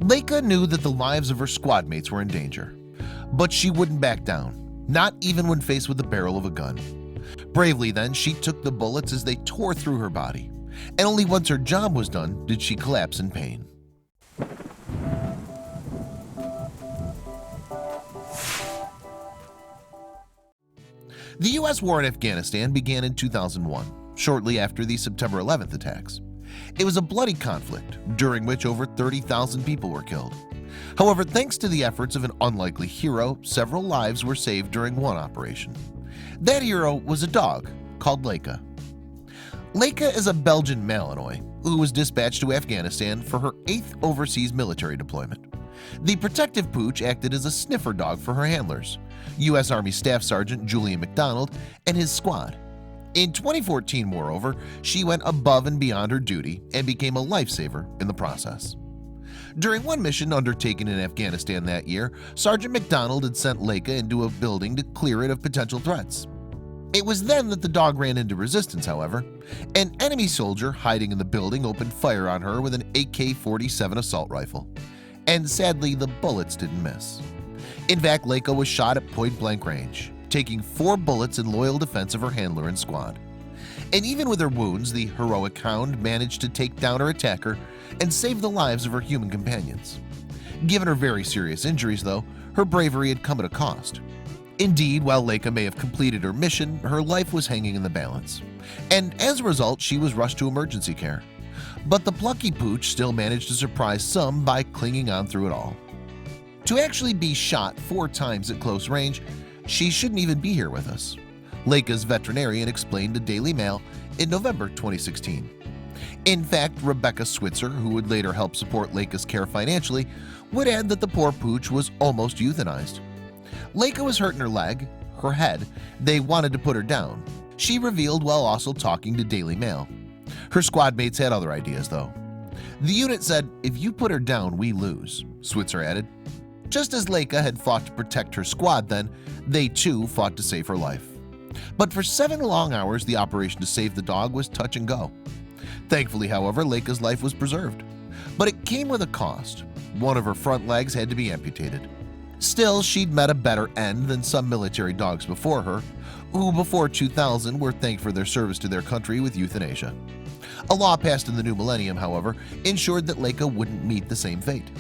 Leica knew that the lives of her squad mates were in danger, but she wouldn't back down, not even when faced with the barrel of a gun. Bravely then, she took the bullets as they tore through her body, and only once her job was done did she collapse in pain. The U.S. war in Afghanistan began in 2001, shortly after the September 11th attacks. It was a bloody conflict, during which over 30,000 people were killed. However, thanks to the efforts of an unlikely hero, several lives were saved during one operation. That hero was a dog called Leica. Leica is a Belgian Malinois who was dispatched to Afghanistan for her 8th overseas military deployment. The protective pooch acted as a sniffer dog for her handlers, U.S. Army Staff Sergeant Julian McDonald and his squad. In 2014, moreover, she went above and beyond her duty and became a lifesaver in the process. During one mission undertaken in Afghanistan that year, Sergeant McDonald had sent Leica into a building to clear it of potential threats. It was then that the dog ran into resistance, however. An enemy soldier hiding in the building opened fire on her with an AK-47 assault rifle. And sadly, the bullets didn't miss. In fact, Leica was shot at point-blank range, taking 4 bullets in loyal defense of her handler and squad. And even with her wounds, the heroic hound managed to take down her attacker and save the lives of her human companions. Given her very serious injuries, though, her bravery had come at a cost. Indeed, while Leica may have completed her mission, her life was hanging in the balance, and as a result, she was rushed to emergency care. But the plucky pooch still managed to surprise some by clinging on through it all. To actually be shot 4 times at close range, she shouldn't even be here with us, Leica's veterinarian explained to Daily Mail in November 2016. In fact, Rebecca Switzer, who would later help support Leica's care financially, would add that the poor pooch was almost euthanized. Leica was hurt in her leg, her head. They wanted to put her down, she revealed while also talking to Daily Mail. Her squad mates had other ideas, though. The unit said, "If you put her down, we lose," Switzer added. Just as Leica had fought to protect her squad then, they too fought to save her life. But for 7 long hours, the operation to save the dog was touch and go. Thankfully, however, Leica's life was preserved. But it came with a cost. One of her front legs had to be amputated. Still, she'd met a better end than some military dogs before her, who before 2000 were thanked for their service to their country with euthanasia. A law passed in the new millennium, however, ensured that Leica wouldn't meet the same fate.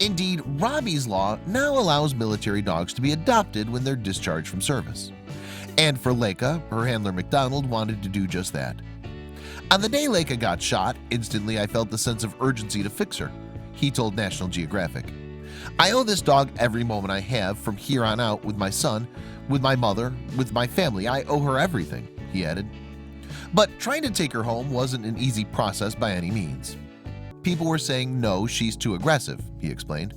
Indeed, Robbie's Law now allows military dogs to be adopted when they're discharged from service. And for Leica, her handler McDonald wanted to do just that. On the day Leica got shot, instantly I felt the sense of urgency to fix her, he told National Geographic. I owe this dog every moment I have from here on out with my son, with my mother, with my family. I owe her everything, he added. But trying to take her home wasn't an easy process by any means. People were saying no, she's too aggressive, he explained.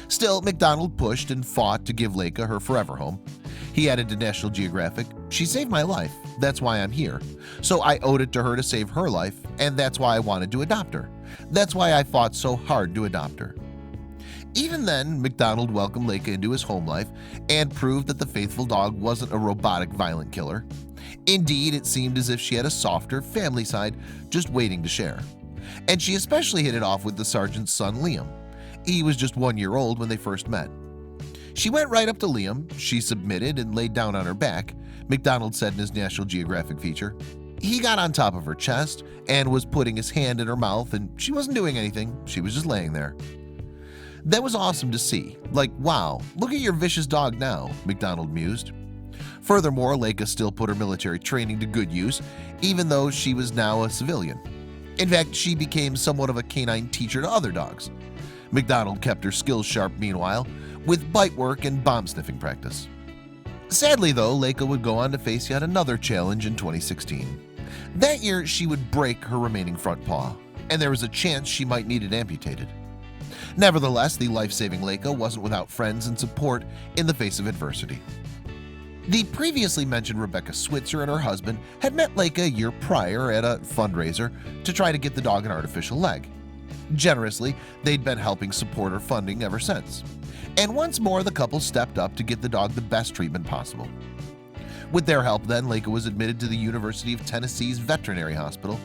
Still, McDonald pushed and fought to give Leica her forever home. He added to National Geographic, "She saved my life, that's why I'm here. So I owed it to her to save her life, and that's why I wanted to adopt her. That's why I fought so hard to adopt her." Even then, McDonald welcomed Leica into his home life and proved that the faithful dog wasn't a robotic violent killer. Indeed, it seemed as if she had a softer family side just waiting to share. And she especially hit it off with the sergeant's son, Liam. He was just 1 year old when they first met. She went right up to Liam, she submitted and laid down on her back, McDonald said in his National Geographic feature. He got on top of her chest and was putting his hand in her mouth, and she wasn't doing anything, she was just laying there. That was awesome to see. Like, wow, look at your vicious dog now, McDonald mused. Furthermore, Leica still put her military training to good use, even though she was now a civilian. In fact, she became somewhat of a canine teacher to other dogs. McDonald kept her skills sharp meanwhile, with bite work and bomb sniffing practice. Sadly though, Leica would go on to face yet another challenge in 2016. That year, she would break her remaining front paw, and there was a chance she might need it amputated. Nevertheless, the life-saving Leica wasn't without friends and support in the face of adversity. The previously mentioned Rebecca Switzer and her husband had met Leica a year prior at a fundraiser to try to get the dog an artificial leg. Generously, they'd been helping support her funding ever since. And once more, the couple stepped up to get the dog the best treatment possible. With their help then, Leica was admitted to the University of Tennessee's veterinary hospital.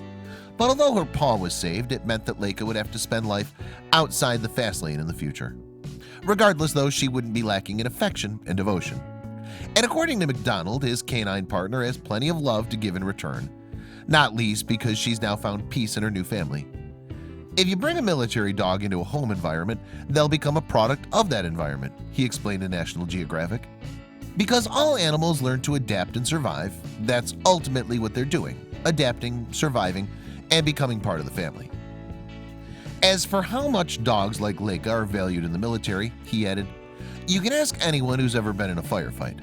But although her paw was saved, it meant that Leica would have to spend life outside the fast lane in the future. Regardless, though, she wouldn't be lacking in affection and devotion. And according to McDonald, his canine partner has plenty of love to give in return, not least because she's now found peace in her new family. If you bring a military dog into a home environment, they'll become a product of that environment, he explained to National Geographic. Because all animals learn to adapt and survive, that's ultimately what they're doing, adapting, surviving, and becoming part of the family. As for how much dogs like Leica are valued in the military, he added, you can ask anyone who's ever been in a firefight.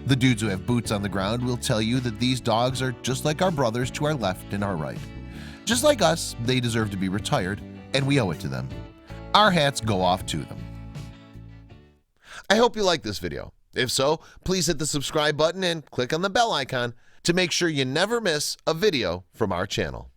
The dudes who have boots on the ground will tell you that these dogs are just like our brothers to our left and our right. Just like us, they deserve to be retired, and we owe it to them. Our hats go off to them. I hope you like this video. If so, please hit the subscribe button and click on the bell icon to make sure you never miss a video from our channel.